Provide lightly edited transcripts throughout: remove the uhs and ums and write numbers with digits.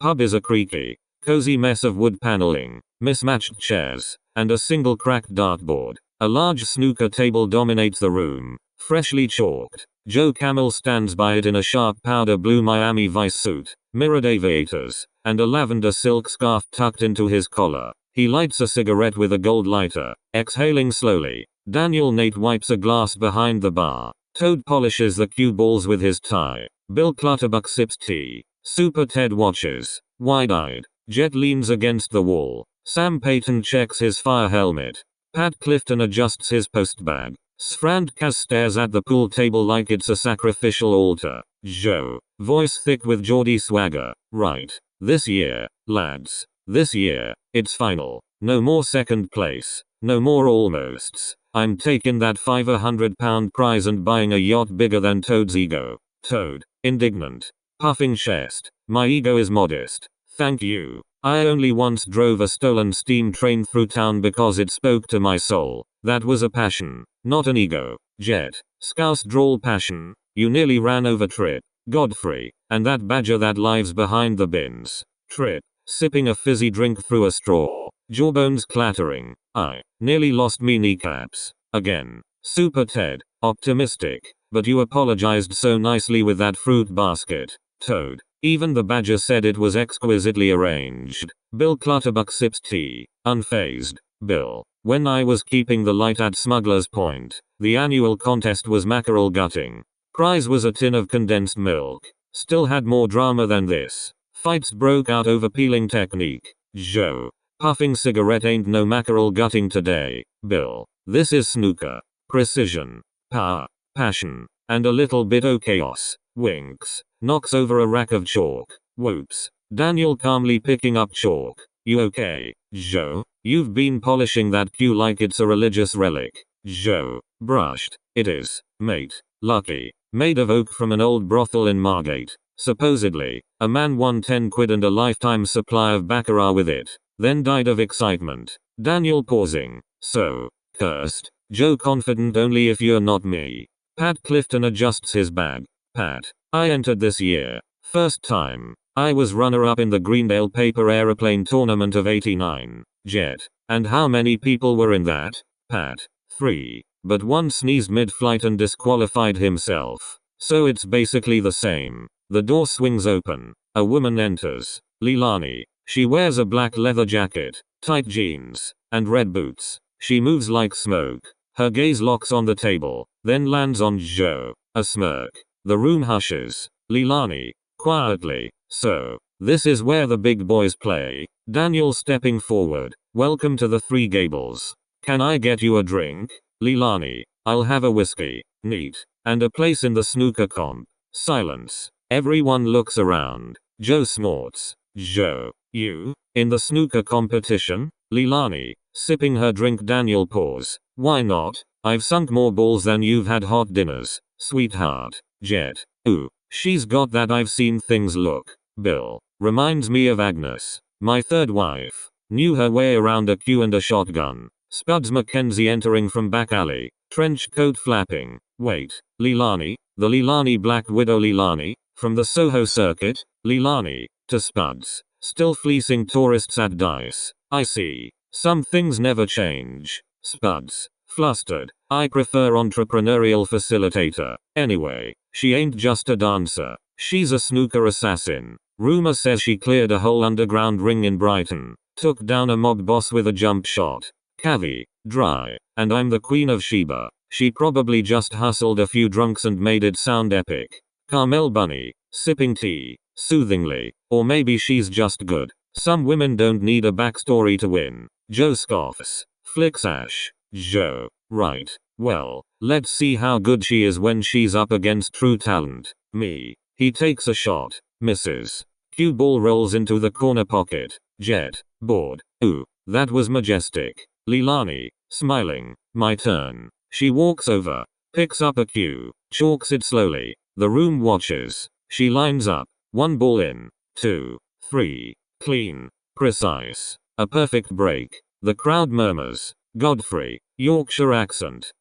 pub is a creaky, cozy mess of wood paneling, mismatched chairs, and a single cracked dartboard. A large snooker table dominates the room, freshly chalked. Joe Camel stands by it in a sharp powder blue Miami Vice suit, mirrored aviators, and a lavender silk scarf tucked into his collar. He lights a cigarette with a gold lighter, exhaling slowly. Daniel Nate wipes a glass behind the bar. Toad polishes the cue balls with his tie. Bill Clutterbuck sips tea. Super Ted watches, wide-eyed. Jet leans against the wall. Sam Payton checks his fire helmet. Pat Clifton adjusts his postbag. Sfrand Kaz stares at the pool table like it's a sacrificial altar. Joe, voice thick with Geordie swagger. Right. This year, lads. This year, it's final. No more second place. No more almosts. I'm taking that £500 prize and buying a yacht bigger than Toad's ego. Toad, indignant. Puffing chest. My ego is modest. Thank you. I only once drove a stolen steam train through town because it spoke to my soul. That was a passion, not an ego. Jet. Scouse drawl passion. You nearly ran over Trip. Godfrey. And that badger that lives behind the bins. Trip. Sipping a fizzy drink through a straw. Jawbones clattering. I nearly lost me kneecaps. Again. Super Ted. Optimistic. But you apologized so nicely with that fruit basket. Toad. Even the badger said it was exquisitely arranged. Bill Clutterbuck sips tea. Unfazed. Bill. When I was keeping the light at Smuggler's Point, the annual contest was mackerel gutting. Prize was a tin of condensed milk. Still had more drama than this. Fights broke out over peeling technique. Joe. Puffing cigarette ain't no mackerel gutting today. Bill. This is snooker. Precision. Power. Passion. And a little bit o' chaos. Winks. Knocks over a rack of chalk. Whoops. Daniel calmly picking up chalk. You okay, Joe? You've been polishing that cue like it's a religious relic. Joe. Brushed. It is, mate. Lucky. Made of oak from an old brothel in Margate. Supposedly, a man won 10 quid and a lifetime supply of baccarat with it. Then died of excitement. Daniel pausing. So, cursed. Joe confident only if you're not me. Pat Clifton adjusts his bag. Pat. I entered this year. First time. I was runner-up in the Greendale Paper Aeroplane Tournament of '89. Jet. And how many people were in that? Pat. 3. But one sneezed mid-flight and disqualified himself. So it's basically the same. The door swings open. A woman enters. Leilani. She wears a black leather jacket, tight jeans, and red boots. She moves like smoke. Her gaze locks on the table, then lands on Joe. A smirk. The room hushes. Leilani. Quietly. So, this is where the big boys play. Daniel stepping forward. Welcome to the Three Gables. Can I get you a drink? Leilani. I'll have a whiskey. Neat. And a place in the snooker comp. Silence. Everyone looks around. Joe snorts. Joe. You? In the snooker competition? Leilani. Sipping her drink. Daniel pause. Why not? I've sunk more balls than you've had hot dinners, sweetheart. Jet. Ooh. She's got that I've seen things look. Bill. Reminds me of Agnes. My third wife. Knew her way around a queue and a shotgun. Spuds McKenzie entering from back alley. Trench coat flapping. Wait. Leilani? The Leilani Black Widow Leilani? From the Soho circuit? Leilani. To Spuds. Still fleecing tourists at Dice. I see. Some things never change. Spuds. Flustered. I prefer entrepreneurial facilitator. Anyway, she ain't just a dancer. She's a snooker assassin. Rumor says she cleared a whole underground ring in Brighton. Took down a mob boss with a jump shot. Cavi. Dry. And I'm the Queen of Sheba. She probably just hustled a few drunks and made it sound epic. Carmel Bunny. Sipping tea. Soothingly. Or maybe she's just good. Some women don't need a backstory to win. Joe scoffs. Flicks ash. Joe. Right. Well, let's see how good she is when she's up against true talent. Me. He takes a shot. Misses. Cue ball rolls into the corner pocket. Jet. Bored. Ooh. That was majestic. Leilani. Smiling. My turn. She walks over. Picks up a cue. Chalks it slowly. The room watches. She lines up. 1 ball in. 2. 3. Clean. Precise. A perfect break. The crowd murmurs. Godfrey. Yorkshire accent.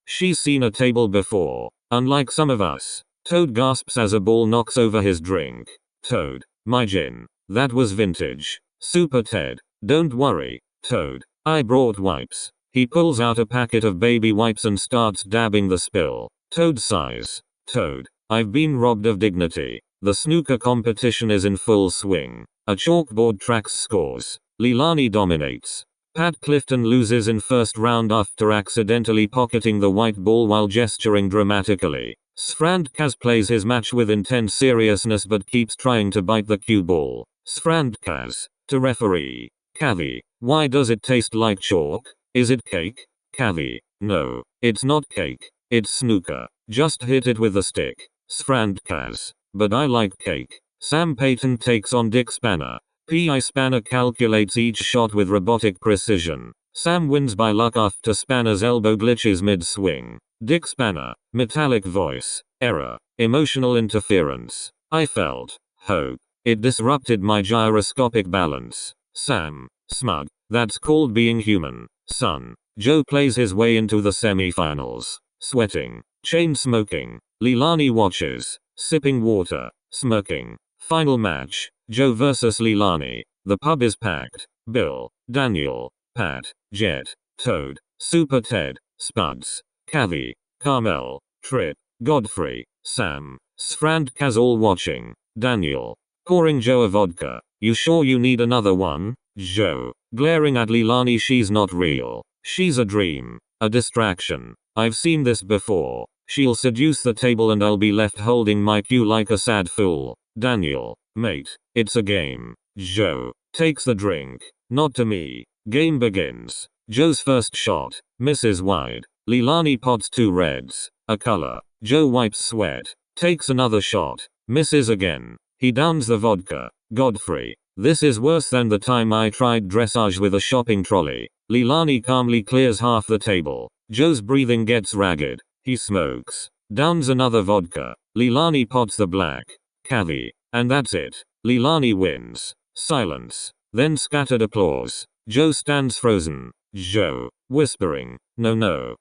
She's seen a table before. Unlike some of us. Toad gasps as a ball knocks over his drink. Toad. My gin. That was vintage. Super Ted. Don't worry, Toad. I brought wipes. He pulls out a packet of baby wipes and starts dabbing the spill. Toad sighs. Toad. I've been robbed of dignity. The snooker competition is in full swing. A chalkboard tracks scores. Leilani dominates. Pat Clifton loses in first round after accidentally pocketing the white ball while gesturing dramatically. Sfrand Kaz plays his match with intense seriousness but keeps trying to bite the cue ball. Sfrand Kaz. To referee. Kavi. Why does it taste like chalk? Is it cake? Kavi. No, it's not cake. It's snooker. Just hit it with a stick. Sfrand Kaz. But I like cake. Sam Payton takes on Dick Spanner. P.I. Spanner calculates each shot with robotic precision. Sam wins by luck after Spanner's elbow glitches mid-swing. Dick Spanner. Metallic voice. Error. Emotional interference. I felt hope. It disrupted my gyroscopic balance. Sam. Smug. That's called being human, son. Joe plays his way into the semifinals. Sweating. Chain smoking. Leilani watches. Sipping water. Smirking. Final match. Joe vs Leilani. The pub is packed. Bill. Daniel. Pat. Jet. Toad. Super Ted. Spuds. Kavi. Carmel. Trip. Godfrey. Sam. Sfrand Kaz all watching. Daniel. Pouring Joe a vodka. You sure you need another one? Joe. Glaring at Leilani. She's not real. She's a dream. A distraction. I've seen this before. She'll seduce the table and I'll be left holding my cue like a sad fool. Daniel. Mate. It's a game. Joe. Takes the drink. Not to me. Game begins. Joe's first shot. Misses wide. Leilani pots 2 reds. A color. Joe wipes sweat. Takes another shot. Misses again. He downs the vodka. Godfrey. This is worse than the time I tried dressage with a shopping trolley. Leilani calmly clears half the table. Joe's breathing gets ragged. He smokes. Downs another vodka. Leilani pots the black. Kavi. And that's it. Leilani wins. Silence. Then scattered applause. Joe stands frozen. Joe. Whispering. No.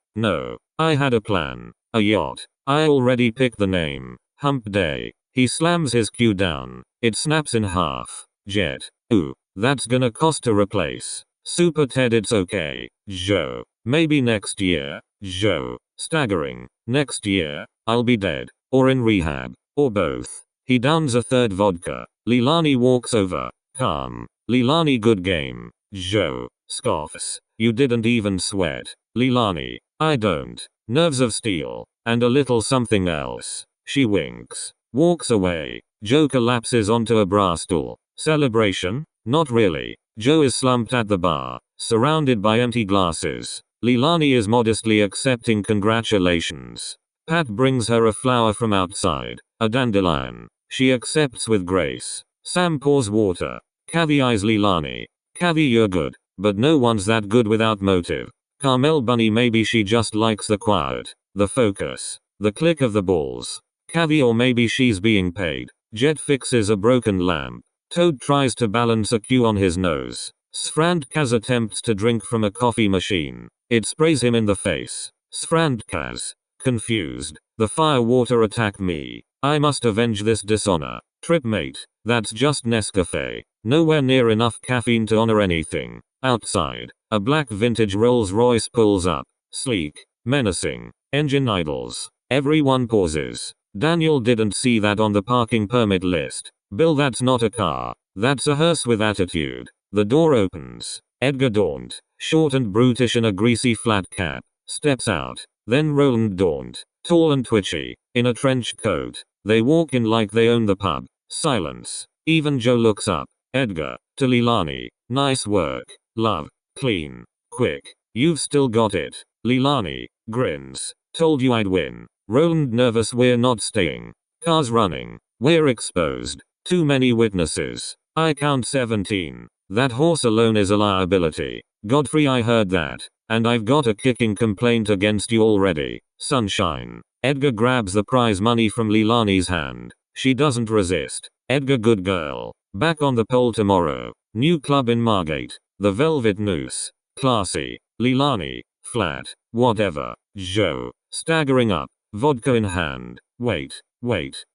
I had a plan. A yacht. I already picked the name. Hump Day. He slams his cue down. It snaps in half. Jet. Ooh. That's gonna cost to replace. Super Ted. It's okay. Joe. Maybe next year. Joe. Staggering. Next year. I'll be dead. Or in rehab. Or both. He downs a third vodka. Leilani walks over. Calm. Leilani. Good game. Joe. Scoffs. You didn't even sweat. Leilani. I don't. Nerves of steel. And a little something else. She winks. Walks away. Joe collapses onto a bar stool. Celebration? Not really. Joe is slumped at the bar, surrounded by empty glasses. Leilani is modestly accepting congratulations. Pat brings her a flower from outside. A dandelion. She accepts with grace. Sam pours water. Kavi eyes Leilani. Kavi, you're good. But no one's that good without motive. Carmel Bunny, maybe she just likes the quiet, the focus, the click of the balls. Kavi, or maybe she's being paid. Jet fixes a broken lamp. Toad tries to balance a cue on his nose. Sfrand Kaz attempts to drink from a coffee machine. It sprays him in the face. Sfrand Kaz. Confused. The fire water attacked me. I must avenge this dishonor. Trip mate. That's just Nescafe. Nowhere near enough caffeine to honor anything. Outside. A black vintage Rolls Royce pulls up. Sleek. Menacing. Engine idles. Everyone pauses. Daniel didn't see that on the parking permit list. Bill, that's not a car. That's a hearse with attitude. The door opens. Edgar Daunt, short and brutish in a greasy flat cap, steps out. Then Roland Daunt, tall and twitchy, in a trench coat. They walk in like they own the pub. Silence. Even Joe looks up. Edgar, to Leilani. Nice work. Love. Clean. Quick. You've still got it. Leilani, grins. Told you I'd win. Roland nervous. We're not staying. Cars running. We're exposed. Too many witnesses. I count 17. That horse alone is a liability. Godfrey, I heard that. And I've got a kicking complaint against you already. Sunshine. Edgar grabs the prize money from Leilani's hand. She doesn't resist. Edgar, good girl. Back on the pole tomorrow. New club in Margate. The Velvet Noose. Classy. Leilani. Flat. Whatever. Joe. Staggering up. Vodka in hand. Wait.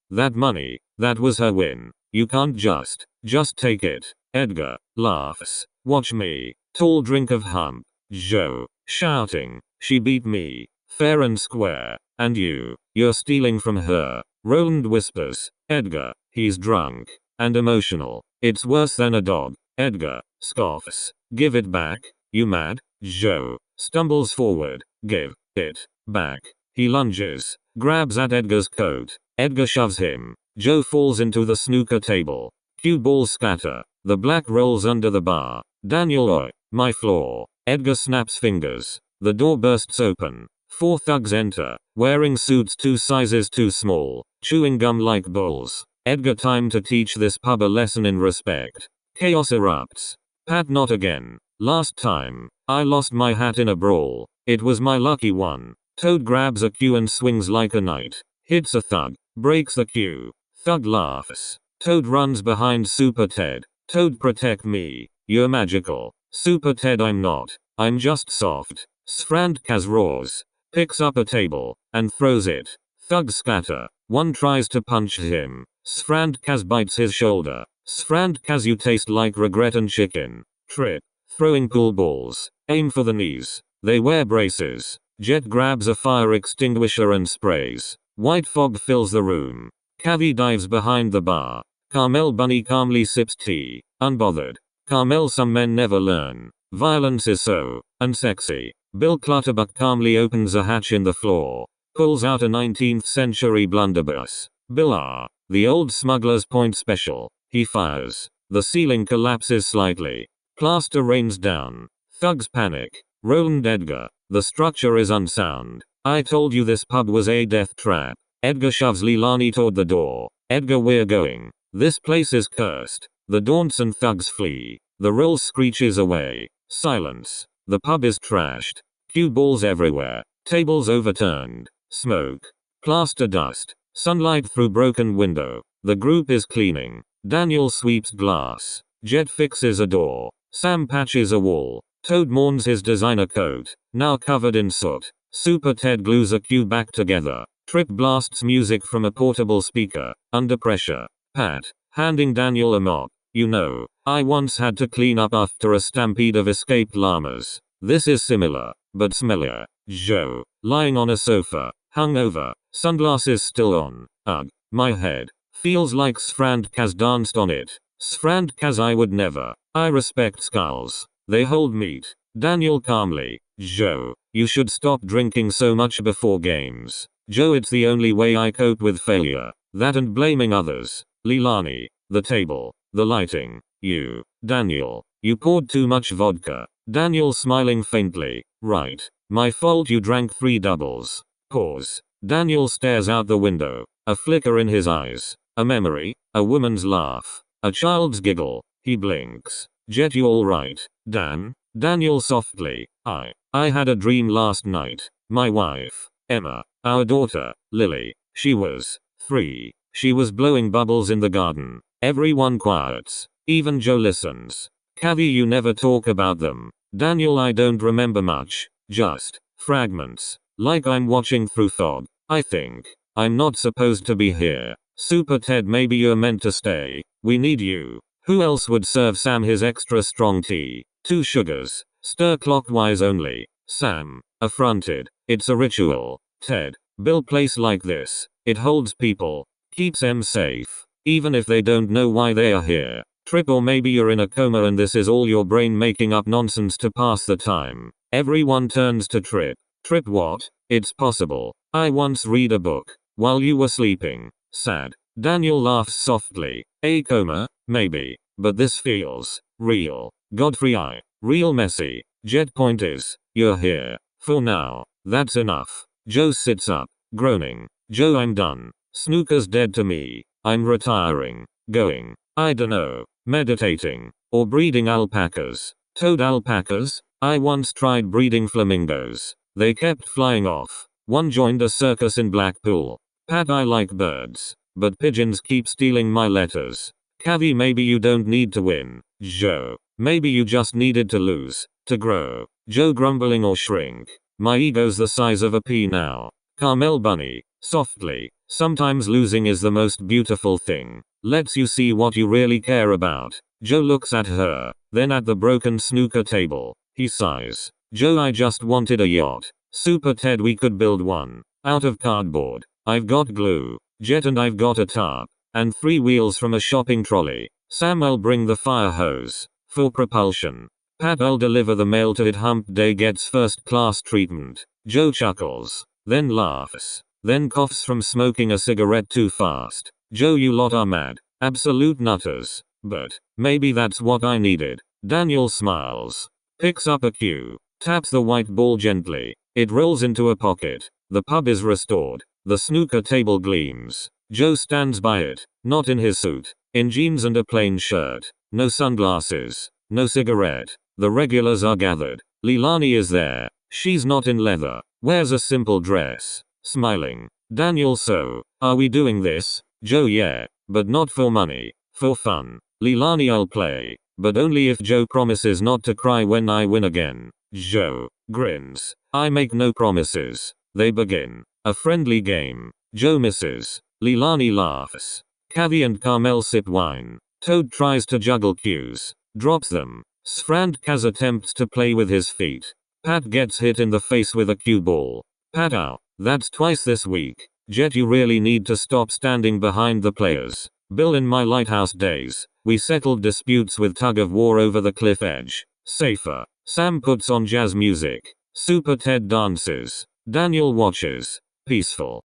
That money. That was her win. You can't just take it. Edgar laughs. Watch me. Tall drink of hump. Joe shouting. She beat me. Fair and square. And you're stealing from her. Roland whispers. Edgar, he's drunk and emotional. It's worse than a dog. Edgar scoffs. Give it back. You mad? Joe stumbles forward. Give it back. He lunges, grabs at Edgar's coat. Edgar shoves him. Joe falls into the snooker table. Cue balls scatter. The black rolls under the bar. Daniel, oi, my floor. Edgar snaps fingers. The door bursts open. 4 thugs enter, wearing suits 2 sizes too small, chewing gum like bulls. Edgar, time to teach this pub a lesson in respect. Chaos erupts. Pat, not again. Last time, I lost my hat in a brawl. It was my lucky one. Toad grabs a cue and swings like a knight. Hits a thug. Breaks the cue. Thug laughs. Toad runs behind Super Ted. Toad, protect me. You're magical. Super Ted, I'm not. I'm just soft. Sfrand Kaz roars. Picks up a table and throws it. Thugs scatter. One tries to punch him. Sfrand Kaz bites his shoulder. Sfrand Kaz, you taste like regret and chicken. Trip. Throwing pool balls. Aim for the knees. They wear braces. Jet grabs a fire extinguisher and sprays. White fog fills the room. Cavi dives behind the bar. Carmel Bunny calmly sips tea. Unbothered. Carmel, some men never learn. Violence is so unsexy. Bill Clutterbuck calmly opens a hatch in the floor. Pulls out a 19th century blunderbuss. Bill R. The old smuggler's point special. He fires. The ceiling collapses slightly. Plaster rains down. Thugs panic. Roland, Edgar. The structure is unsound. I told you this pub was a death trap. Edgar shoves Leilani toward the door. Edgar, we're going. This place is cursed. The Daunts and thugs flee. The roll screeches away. Silence. The pub is trashed. Cue balls everywhere. Tables overturned. Smoke. Plaster dust. Sunlight through broken window. The group is cleaning. Daniel sweeps glass. Jet fixes a door. Sam patches a wall. Toad mourns his designer coat, now covered in soot. Super Ted glues a cue back together. Trip blasts music from a portable speaker. Under pressure. Pat, handing Daniel a mop. You know, I once had to clean up after a stampede of escaped llamas. This is similar, but smellier. Joe, lying on a sofa, hungover, sunglasses still on. Ugh, my head. Feels like Sfrand Kaz danced on it. Sfrand Kaz, I would never. I respect skulls. They hold meat. Daniel calmly. Joe, you should stop drinking so much before games. Joe, it's the only way I cope with failure. That and blaming others. Leilani. The table. The lighting. You. Daniel. You poured too much vodka. Daniel smiling faintly. Right. My fault, you drank 3 doubles. Pause. Daniel stares out the window. A flicker in his eyes. A memory. A woman's laugh. A child's giggle. He blinks. Jet, you alright? Dan? Daniel softly. I had a dream last night. My wife, Emma. Our daughter, Lily. She was 3. She was blowing bubbles in the garden. Everyone quiets. Even Joe listens. Cavi, you never talk about them. Daniel, I don't remember much. Just fragments. Like I'm watching through fog. I think. I'm not supposed to be here. Super Ted, maybe you're meant to stay. We need you. Who else would serve Sam his extra strong tea? 2 sugars. Stir clockwise only. Sam. Affronted. It's a ritual. Ted. Bill, place like this. It holds people. Keeps them safe. Even if they don't know why they are here. Trip, or maybe you're in a coma and this is all your brain making up nonsense to pass the time. Everyone turns to Trip. Trip, what? It's possible. I once read a book. While you were sleeping. Sad. Daniel laughs softly. A coma? Maybe. But this feels real. Godfrey, I. Real messy. Jet, point is, you're here. For now. That's enough. Joe sits up. Groaning. Joe, I'm done. Snooker's dead to me. I'm retiring. Going. I dunno. Meditating. Or breeding alpacas. Toad alpacas? I once tried breeding flamingos. They kept flying off. One joined a circus in Blackpool. Pat, I like birds. But pigeons keep stealing my letters. Cavi, maybe you don't need to win. Joe. Maybe you just needed to lose. To grow. Joe grumbling or shrink. My ego's the size of a pea now. Carmel Bunny. Softly. Sometimes losing is the most beautiful thing. Lets you see what you really care about. Joe looks at her, then at the broken snooker table. He sighs. Joe, I just wanted a yacht. Super Ted, we could build one. Out of cardboard. I've got glue. Jet, and I've got a tarp. And 3 wheels from a shopping trolley. Sam, I'll bring the fire hose. For propulsion. Pat, I'll deliver the mail to it. Hump Day gets first class treatment. Joe chuckles. Then laughs. Then coughs from smoking a cigarette too fast. Joe, you lot are mad. Absolute nutters. But maybe that's what I needed. Daniel smiles. Picks up a cue. Taps the white ball gently. It rolls into a pocket. The pub is restored. The snooker table gleams. Joe stands by it. Not in his suit. In jeans and a plain shirt. No sunglasses. No cigarette. The regulars are gathered. Leilani is there. She's not in leather. Wears a simple dress. Smiling. Daniel, so, are we doing this? Joe, yeah. But not for money. For fun. Leilani, I'll play. But only if Joe promises not to cry when I win again. Joe grins. I make no promises. They begin. A friendly game. Joe misses. Leilani laughs. Kathy and Carmel sip wine. Toad tries to juggle cues. Drops them. Sfrand Kaz attempts to play with his feet. Pat gets hit in the face with a cue ball. Pat, ow. That's twice this week. Jet, you really need to stop standing behind the players. Bill, in my lighthouse days, we settled disputes with tug of war over the cliff edge. Safer. Sam puts on jazz music. Super Ted dances. Daniel watches. Peaceful.